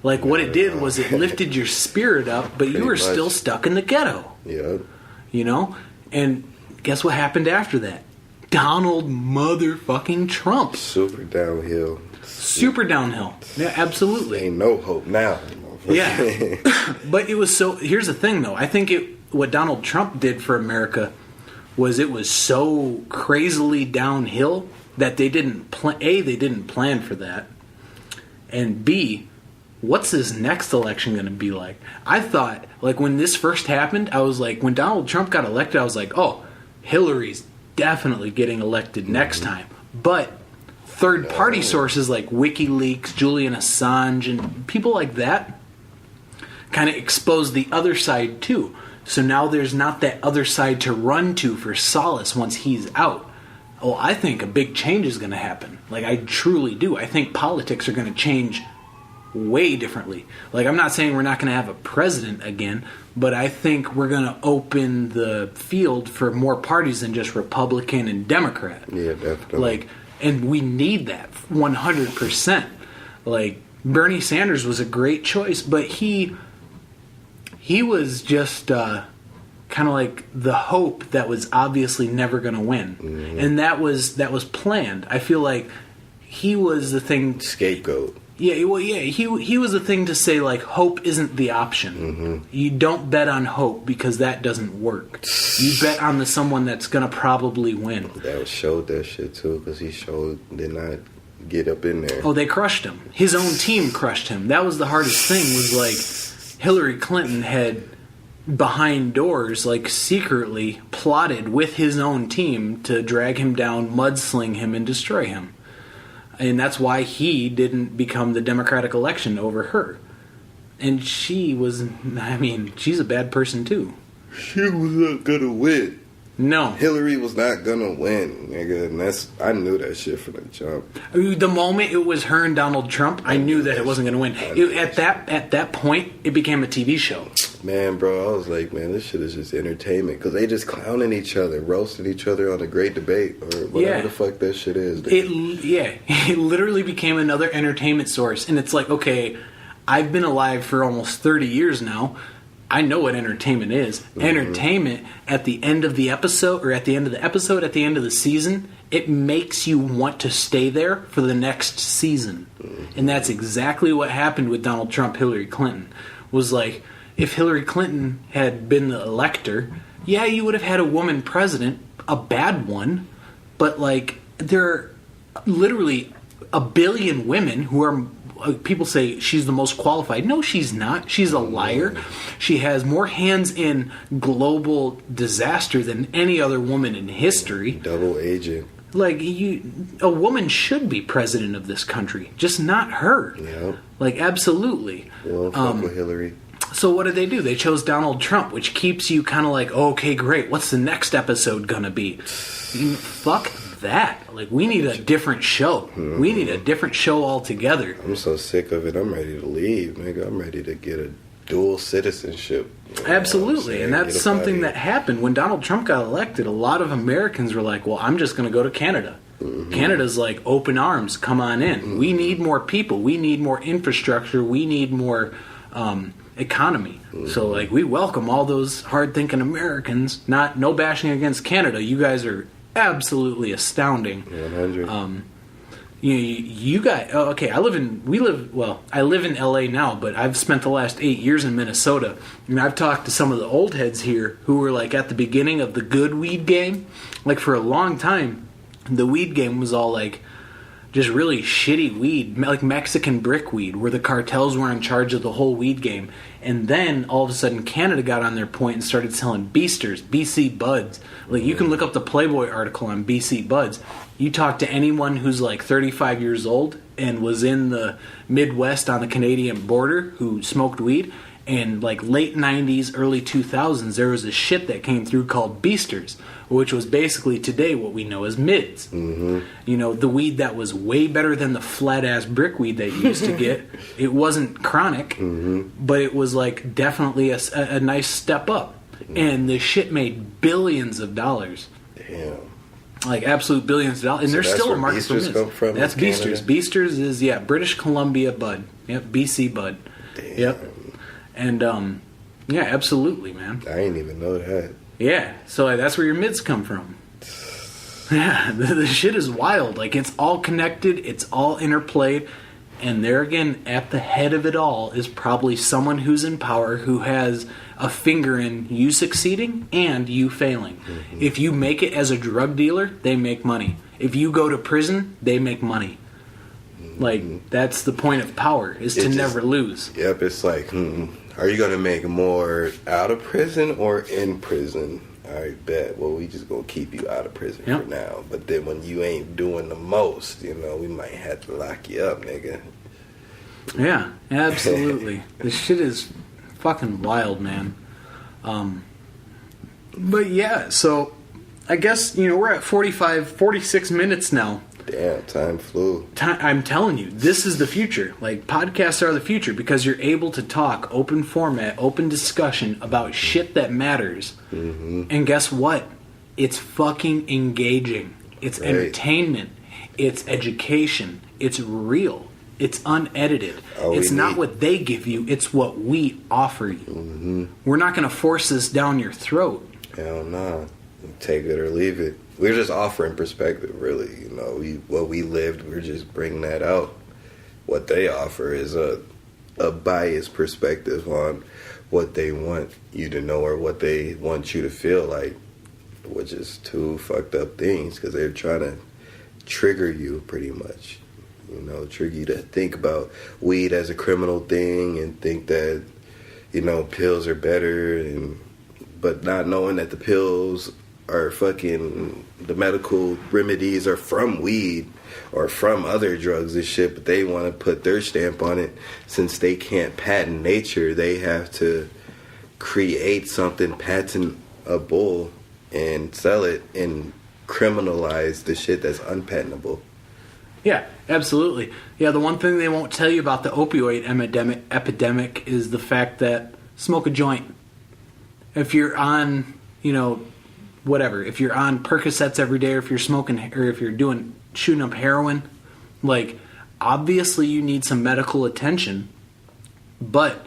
Like, what it did was it lifted your spirit up, but you were still stuck in the ghetto. Yeah. You know? And guess what happened after that? Donald motherfucking Trump. Super downhill. Super downhill. Yeah, absolutely. Ain't no hope now. Yeah. But it was so... Here's the thing, though. I think what Donald Trump did for America was it was so crazily downhill that they didn't they didn't plan for that, and B, what's this next election going to be like? I thought, like, when this first happened, I was like, when Donald Trump got elected, I was like, oh, Hillary's definitely getting elected next time. But third-party sources like WikiLeaks, Julian Assange, and people like that kind of exposed the other side too. So now there's not that other side to run to for solace once he's out. Oh, I think a big change is going to happen. Like, I truly do. I think politics are going to change way differently. Like, I'm not saying we're not going to have a president again, but I think we're going to open the field for more parties than just Republican and Democrat. Yeah, definitely. Like, and we need that 100%. Like, Bernie Sanders was a great choice, but he was just kind of like the hope that was obviously never going to win, and that was planned. I feel like he was the thing. Scapegoat. Yeah, well, yeah, he was the thing to say, like, hope isn't the option. You don't bet on hope because that doesn't work. You bet on someone that's going to probably win. That showed that shit too, because he did not get up in there. Oh, they crushed him. His own team crushed him. That was the hardest thing. Was like Hillary Clinton had, behind doors, like, secretly plotted with his own team to drag him down, mudsling him, and destroy him. And that's why he didn't become the Democratic election over her. And she was, I mean, she's a bad person too. She was not gonna win. No. Hillary was not gonna win, nigga. And I knew that shit from the jump. The moment it was her and Donald Trump, I knew that it wasn't gonna win. At that point, it became a TV show. Man, bro, I was like, man, this shit is just entertainment. Because they just clowning each other, roasting each other on a great debate, or whatever the fuck that shit is. It literally became another entertainment source. And it's like, okay, I've been alive for almost 30 years now. I know what entertainment is. Entertainment, at the end of the episode, at the end of the season, it makes you want to stay there for the next season. And that's exactly what happened with Donald Trump, Hillary Clinton. Was like, if Hillary Clinton had been the elector, yeah, you would have had a woman president, a bad one, but, like, there are literally a billion women who are, people say she's the most qualified. No, she's not. She's a liar. She has more hands in global disaster than any other woman in history. Double agent. Like, a woman should be president of this country, just not her. Yep. Like, absolutely. Well, fuck with Hillary. So what did they do? They chose Donald Trump, which keeps you kind of like, okay, great. What's the next episode gonna be? Fuck that. Like, we need a different show. We need a different show altogether. I'm so sick of it. I'm ready to leave, nigga. I'm ready to get a dual citizenship. Absolutely. And that's something that happened. When Donald Trump got elected, a lot of Americans were like, well, I'm just going to go to Canada. Canada's like, open arms, come on in. We need more people. We need more infrastructure. We need more economy. So, like, we welcome all those hard-thinking Americans. No bashing against Canada. You guys are absolutely astounding. 100. You guys. Oh, okay. I live in LA now, but I've spent the last 8 years in Minnesota, and I've talked to some of the old heads here who were like at the beginning of the good weed game. Like, for a long time, the weed game was all like, just really shitty weed, like Mexican brick weed, where the cartels were in charge of the whole weed game. And then all of a sudden Canada got on their point and started selling Beasters, BC Buds. Like, you can look up the Playboy article on BC Buds. You talk to anyone who's like 35 years old and was in the Midwest on the Canadian border who smoked weed, and like late 90s, early 2000s, there was a shit that came through called Beasters, which was basically today what we know as mids. Mm-hmm. You know, the weed that was way better than the flat-ass brick weed that you used to get. It wasn't chronic, but it was like definitely a nice step up. And the shit made billions of dollars. Damn. Like absolute billions of dollars. And So there's still a market for Beasters come mids. from, That's Canada? Beasters. Beasters is, British Columbia bud. Yep, BC bud. Damn. Yep. And, yeah, absolutely, man. I didn't even know that. Yeah, so that's where your mids come from. Yeah, the shit is wild. Like, it's all connected, it's all interplayed, and there again, at the head of it all is probably someone who's in power who has a finger in you succeeding and you failing. Mm-hmm. If you make it as a drug dealer, they make money. If you go to prison, they make money. Like, that's the point of power, is to never lose. Yep, it's like, are you going to make more out of prison or in prison? All right, bet. Well, we just going to keep you out of prison for now. But then when you ain't doing the most, you know, we might have to lock you up, nigga. Yeah, absolutely. This shit is fucking wild, man. But yeah, so I guess, you know, we're at 46 minutes now. Damn, time flew. I'm telling you, this is the future. Like, podcasts are the future because you're able to talk open format, open discussion about shit that matters. Mm-hmm. And guess what? It's fucking engaging. It's entertainment. It's education. It's real. It's unedited. It's not what they give you. It's what we offer you. Mm-hmm. We're not going to force this down your throat. Hell no. Take it or leave it. We're just offering perspective, really. You know, what we lived, we're just bringing that out. What they offer is a biased perspective on what they want you to know or what they want you to feel like, which is two fucked up things because they're trying to trigger you pretty much. You know, trigger you to think about weed as a criminal thing and think that, you know, pills are better, but not knowing that the pills are fucking, the medical remedies are from weed or from other drugs and shit, but they want to put their stamp on it. Since they can't patent nature, they have to create something patentable and sell it and criminalize the shit that's unpatentable. Yeah, absolutely. Yeah, the one thing they won't tell you about the opioid epidemic is the fact that smoke a joint. If you're on, you know, whatever, if you're on Percocets every day, or if you're smoking, or if you're shooting up heroin, like, obviously you need some medical attention, but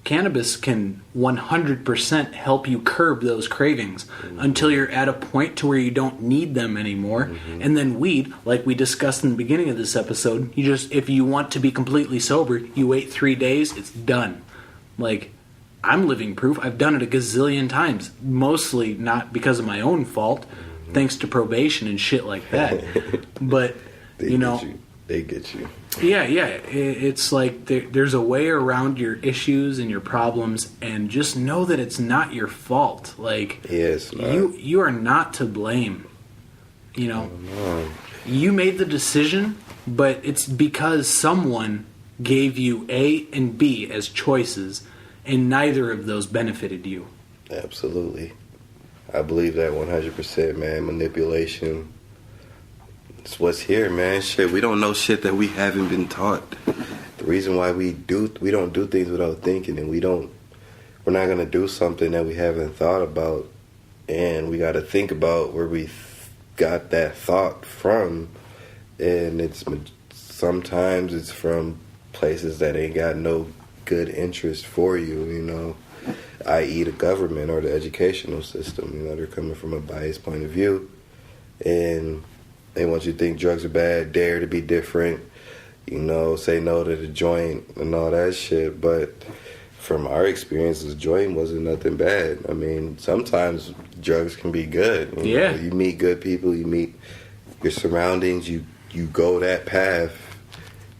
cannabis can 100% help you curb those cravings until you're at a point to where you don't need them anymore. And then weed, like we discussed in the beginning of this episode, if you want to be completely sober, you wait 3 days, it's done. Like, I'm living proof. I've done it a gazillion times, mostly not because of my own fault, thanks to probation and shit like that. But, They get you. Yeah. It's like there's a way around your issues and your problems, and just know that it's not your fault. Like, yes, you are not to blame. You know, you made the decision, but it's because someone gave you A and B as choices, and neither of those benefited you. Absolutely. I believe that 100%, man. Manipulation. It's what's here, man. Shit, we don't know shit that we haven't been taught. The reason why we don't do things without thinking, and we're not going to do something that we haven't thought about, and we got to think about where we got that thought from, and sometimes it's from places that ain't got no good interest for you, you know, i.e. the government or the educational system. You know, they're coming from a biased point of view, and they want you to think drugs are bad, dare to be different, you know, say no to the joint and all that shit. But from our experiences, joint wasn't nothing bad. I mean, sometimes drugs can be good. You know, you meet good people, you meet your surroundings, you you go that path,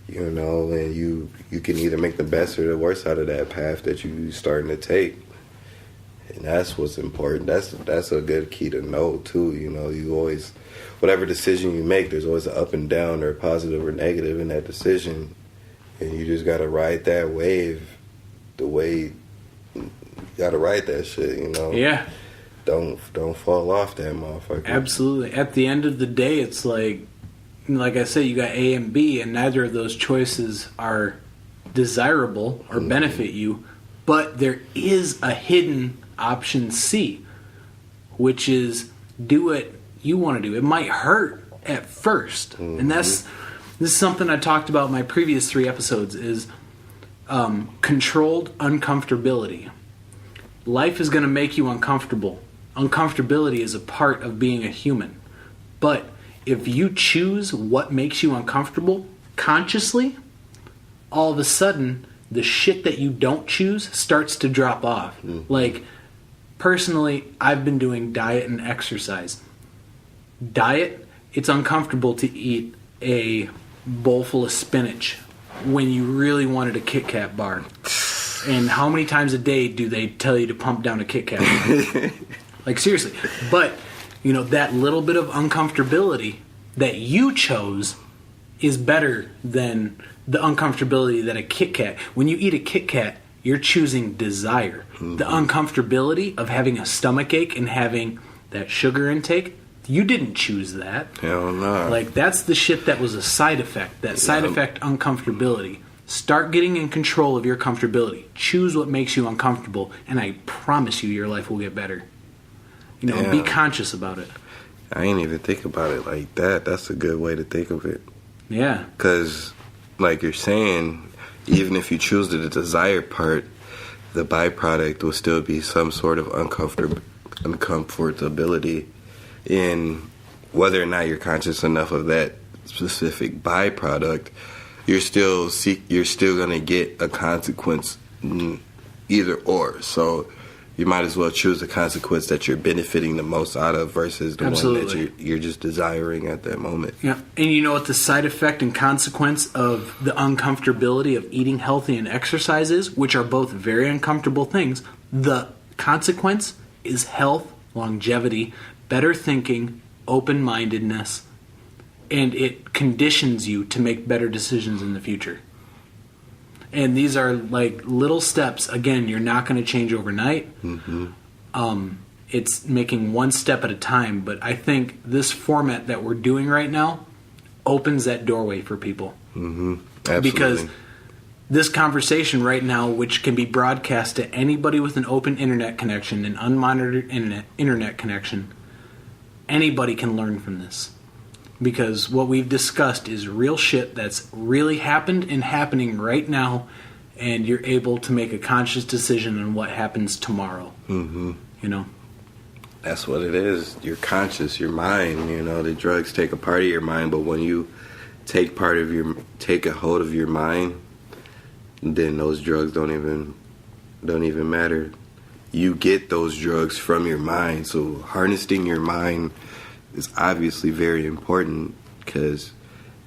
you know, and you can either make the best or the worst out of that path that you starting to take. And that's what's important. That's a good key to know too. You know, you always, whatever decision you make, there's always an up and down or positive or negative in that decision, and you just gotta ride that wave the way you gotta ride that shit. You know. Yeah. Don't fall off that motherfucker. Absolutely. At the end of the day, it's like I said, you got A and B, and neither of those choices are desirable or benefit you. But there is a hidden option C, which is do what you want to do. It might hurt at first, and this is something I talked about in my previous 3 episodes. Is controlled uncomfortability. Life is going to make you uncomfortable. Uncomfortability is a part of being a human. But if you choose what makes you uncomfortable consciously, all of a sudden, the shit that you don't choose starts to drop off. Like, personally, I've been doing diet and exercise. Diet, it's uncomfortable to eat a bowl full of spinach when you really wanted a Kit Kat bar. And how many times a day do they tell you to pump down a Kit Kat bar? Like, seriously. But, you know, that little bit of uncomfortability that you chose is better than the uncomfortability that a Kit Kat. When you eat a Kit Kat, you're choosing desire. The uncomfortability of having a stomach ache and having that sugar intake, you didn't choose that. Hell no. Like, that's the shit that was a side effect. That side effect, uncomfortability. Start getting in control of your comfortability. Choose what makes you uncomfortable, and I promise you your life will get better. You know, be conscious about it. I ain't even think about it like that. That's a good way to think of it. Yeah. Because, like you're saying, even if you choose the desired part, the byproduct will still be some sort of uncomfortability in whether or not you're conscious enough of that specific byproduct. You're still going to get a consequence either or. So you might as well choose the consequence that you're benefiting the most out of versus the one that you're just desiring at that moment. Yeah, and you know what the side effect and consequence of the uncomfortability of eating healthy and exercise is, which are both very uncomfortable things. The consequence is health, longevity, better thinking, open-mindedness, and it conditions you to make better decisions in the future. And these are like little steps. Again, you're not going to change overnight. It's making one step at a time. But I think this format that we're doing right now opens that doorway for people. Absolutely. Because this conversation right now, which can be broadcast to anybody with an open internet connection, an unmonitored internet connection, anybody can learn from this. Because what we've discussed is real shit that's really happened and happening right now, and you're able to make a conscious decision on what happens tomorrow. You know? That's what it is. You're conscious, your mind. You know, the drugs take a part of your mind, but when you take a hold of your mind, then those drugs don't even matter. You get those drugs from your mind. So harnessing your mind is obviously very important because,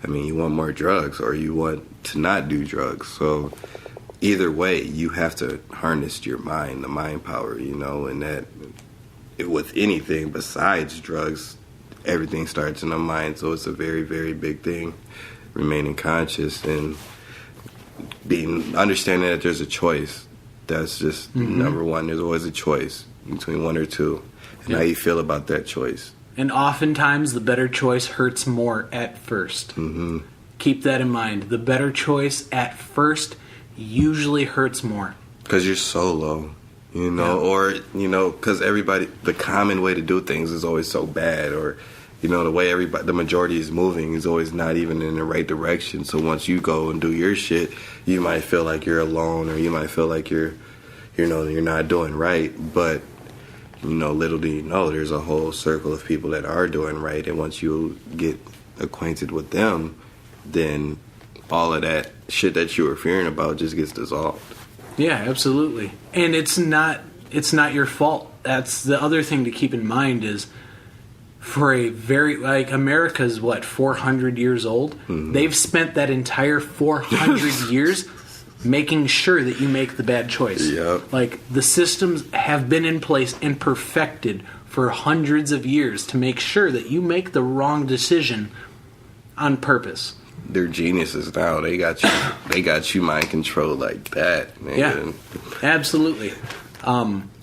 I mean, you want more drugs or you want to not do drugs. So either way, you have to harness your mind, the mind power, you know, and that with anything besides drugs, everything starts in the mind. So it's a very, very big thing, remaining conscious and understanding that there's a choice. That's just number one. There's always a choice between one or two, and how you feel about that choice. And oftentimes, the better choice hurts more at first. Keep that in mind. The better choice at first usually hurts more. Because you're solo, you know, or, you know, because the common way to do things is always so bad, or, you know, the way the majority is moving is always not even in the right direction. So once you go and do your shit, you might feel like you're alone, or you might feel like you're not doing right, but, you know, little do you know, there's a whole circle of people that are doing right, and once you get acquainted with them, then all of that shit that you were fearing about just gets dissolved. Yeah, absolutely. And it's not your fault. That's the other thing to keep in mind is for a very, like, America's, 400 years old? Mm-hmm. They've spent that entire 400 years making sure that you make the bad choice. Yep. Like, the systems have been in place and perfected for hundreds of years to make sure that you make the wrong decision on purpose. They're geniuses now. They got you. They got you mind controlled like that, man. Yeah, absolutely.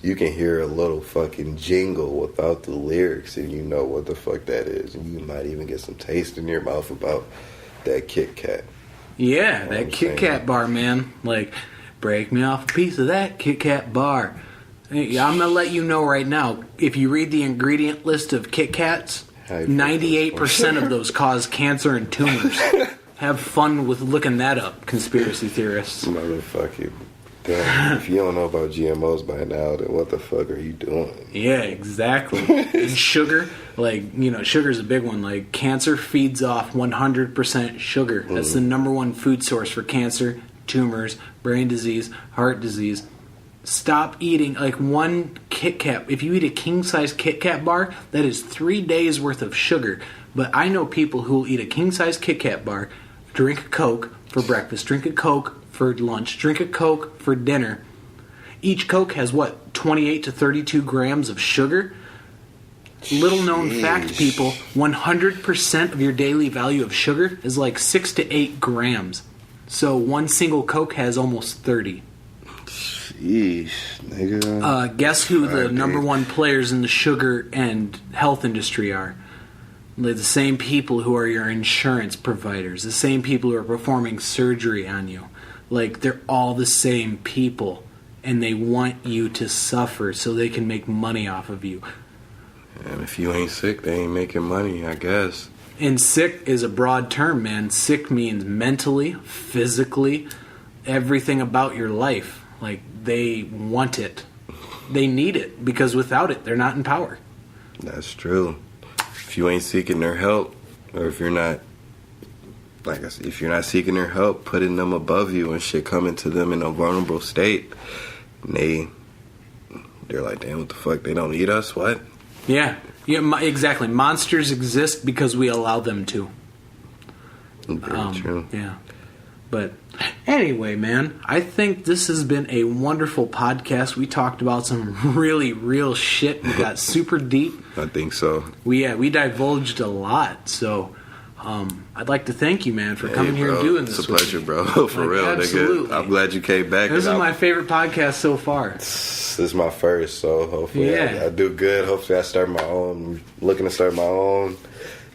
You can hear a little fucking jingle without the lyrics, and you know what the fuck that is, and you might even get some taste in your mouth about that Kit Kat. Yeah, that Kit Kat bar, man. Like, break me off a piece of that Kit Kat bar. I'm gonna let you know right now. If you read the ingredient list of Kit Kats, 98% of those cause cancer and tumors. Have fun with looking that up, conspiracy theorists. Motherfucker. Damn, if you don't know about GMOs by now, then what the fuck are you doing? Yeah, exactly. And sugar, sugar's a big one. Like, cancer feeds off 100% sugar. That's the number one food source for cancer, tumors, brain disease, heart disease. Stop eating, one Kit Kat. If you eat a king-size Kit Kat bar, that is 3 days worth of sugar. But I know people who will eat a king-size Kit Kat bar, drink a Coke for breakfast, drink a Coke for lunch, drink a Coke for dinner. Each Coke has 28 to 32 grams of sugar? Little known fact, people, 100% of your daily value of sugar is 6 to 8 grams. So one single Coke has almost 30. Sheesh, nigga. Guess who the number one players in the sugar and health industry are? They're the same people who are your insurance providers, the same people who are performing surgery on you. They're all the same people, and they want you to suffer so they can make money off of you. And if you ain't sick, they ain't making money, I guess. And sick is a broad term, man. Sick means mentally, physically, everything about your life. They want it. They need it, because without it, they're not in power. That's true. If you ain't seeking their help, or if you're not, like I said, if you're not seeking their help, putting them above you and shit, coming to them in a vulnerable state, they're like, damn, what the fuck? They don't need us? What? Yeah, exactly. Monsters exist because we allow them to. Very true. Yeah. But anyway, man, I think this has been a wonderful podcast. We talked about some really real shit. We got super deep. I think so. We divulged a lot. So I'd like to thank you, man, for coming here and doing this. It's a pleasure, bro. For real, absolutely. Nigga. I'm glad you came back. This is my favorite podcast so far. This is my first, so hopefully I do good. Hopefully I start my own. I'm looking to start my own.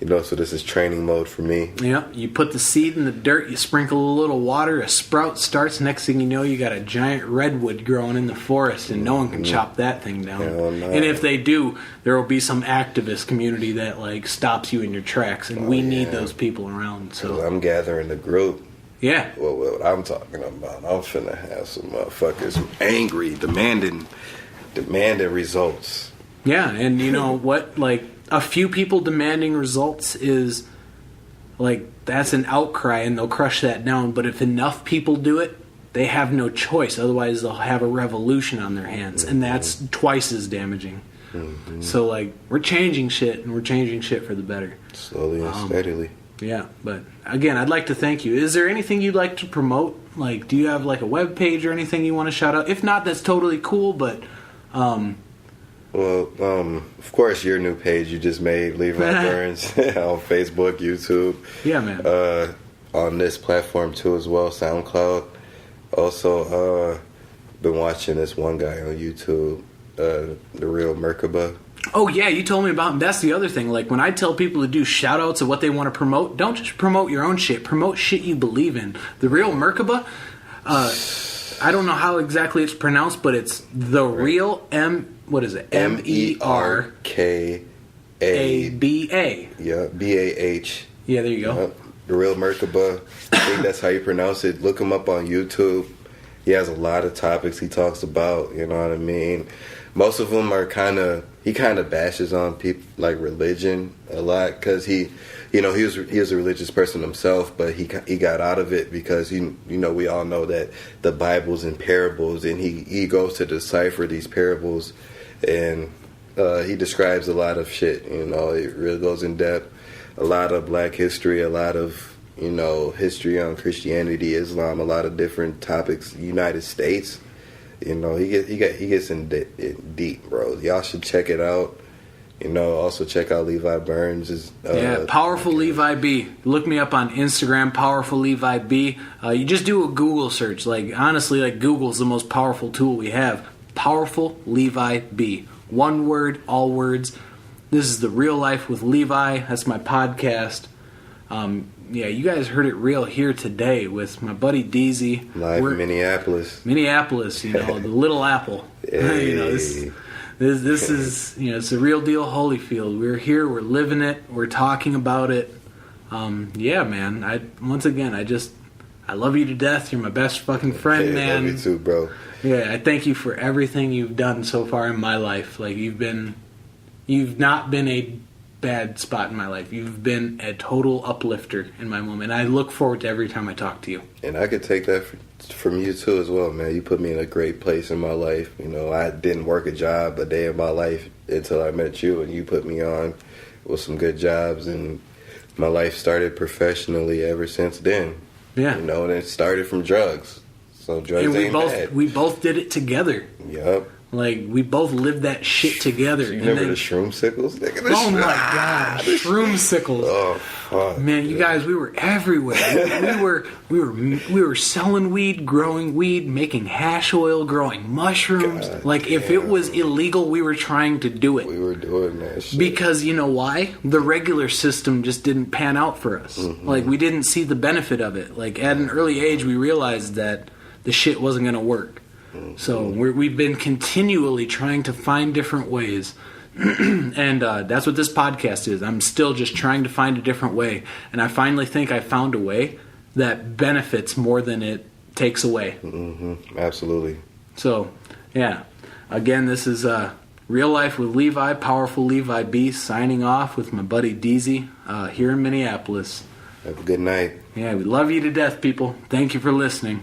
So this is training mode for me. Yeah, you put the seed in the dirt, you sprinkle a little water, a sprout starts. Next thing you know, you got a giant redwood growing in the forest, and no one can chop that thing down. And if they do, there will be some activist community that stops you in your tracks, and we need those people around. So I'm gathering the group. Yeah. Well, what I'm talking about, I'm finna have some motherfuckers angry, demanding results. Yeah, and you know what? A few people demanding results is that's an outcry, and they'll crush that down. But if enough people do it, they have no choice. Otherwise, they'll have a revolution on their hands, and that's twice as damaging. Mm-hmm. So we're changing shit, and we're changing shit for the better, slowly and steadily. Yeah, but again, I'd like to thank you. Is there anything you'd like to promote? Do you have a web page or anything you want to shout out? If not, that's totally cool. But well, of course, your new page you just made, Levi Burns, on Facebook, YouTube. Yeah, man. On this platform, too, as well, SoundCloud. Also, been watching this one guy on YouTube, The Real Merkaba. Oh, yeah, you told me about him. That's the other thing. When I tell people to do shout-outs of what they want to promote, don't just promote your own shit. Promote shit you believe in. The Real Merkaba, I don't know how exactly it's pronounced, but it's The Real What is it? Merkaba. Yeah, BAH. Yeah, there you go. The Real Merkaba. I think that's how you pronounce it. Look him up on YouTube. He has a lot of topics he talks about. You know what I mean? Most of them are he kind of bashes on people religion a lot, because he was a religious person himself, but he got out of it because we all know that the Bible's in parables, and he goes to decipher these parables, and he describes a lot of shit. You know, it really goes in depth. A lot of Black history, a lot of, you know, history on Christianity, Islam, a lot of different topics. United States. You know, he gets in deep, bro. Y'all should check it out. You know, also check out Levi Burns'. Powerful Levi B. Look me up on Instagram, Powerful Levi B. You just do a Google search. Like, honestly, like, Google's the most powerful tool we have. Powerful Levi B. One word, all words. This is The Real Life with Levi. That's my podcast. You guys heard it real here today with my buddy DZ. Live in Minneapolis. Minneapolis, you know, the Little Apple. Hey. You know, this is, you know, it's a real deal Holyfield. We're here, we're living it, we're talking about it. Man, I love you to death. You're my best fucking friend, man. I love you too, bro. Yeah, I thank you for everything you've done so far in my life. Like, you've not been a bad spot in my life. You've been a total uplifter in my moment. I look forward to every time I talk to you. And I could take that from you too as well, man. You put me in a great place in my life. You know, I didn't work a job a day in my life until I met you, and you put me on with some good jobs, and my life started professionally ever since then. Yeah. You know, and it started from drugs. So drugs ain't bad. We both did it together. Yup. Like, we both lived that shit together. You remember the shroomsicles? Oh my god, shroomsicles! Oh fuck, man, you guys, we were everywhere. We were selling weed, growing weed, making hash oil, growing mushrooms. God like, damn. If it was illegal, we were trying to do it. We were doing that shit. Because you know why? The regular system just didn't pan out for us. Mm-hmm. Like, we didn't see the benefit of it. Like, at an early age, we realized that the shit wasn't going to work. So we've been continually trying to find different ways. And that's what this podcast is. I'm still just trying to find a different way. And I finally think I found a way that benefits more than it takes away. Mm-hmm. Absolutely. So, yeah. Again, this is Real Life with Levi, Powerful Levi B, signing off with my buddy DZ here in Minneapolis. Have a good night. Yeah, we love you to death, people. Thank you for listening.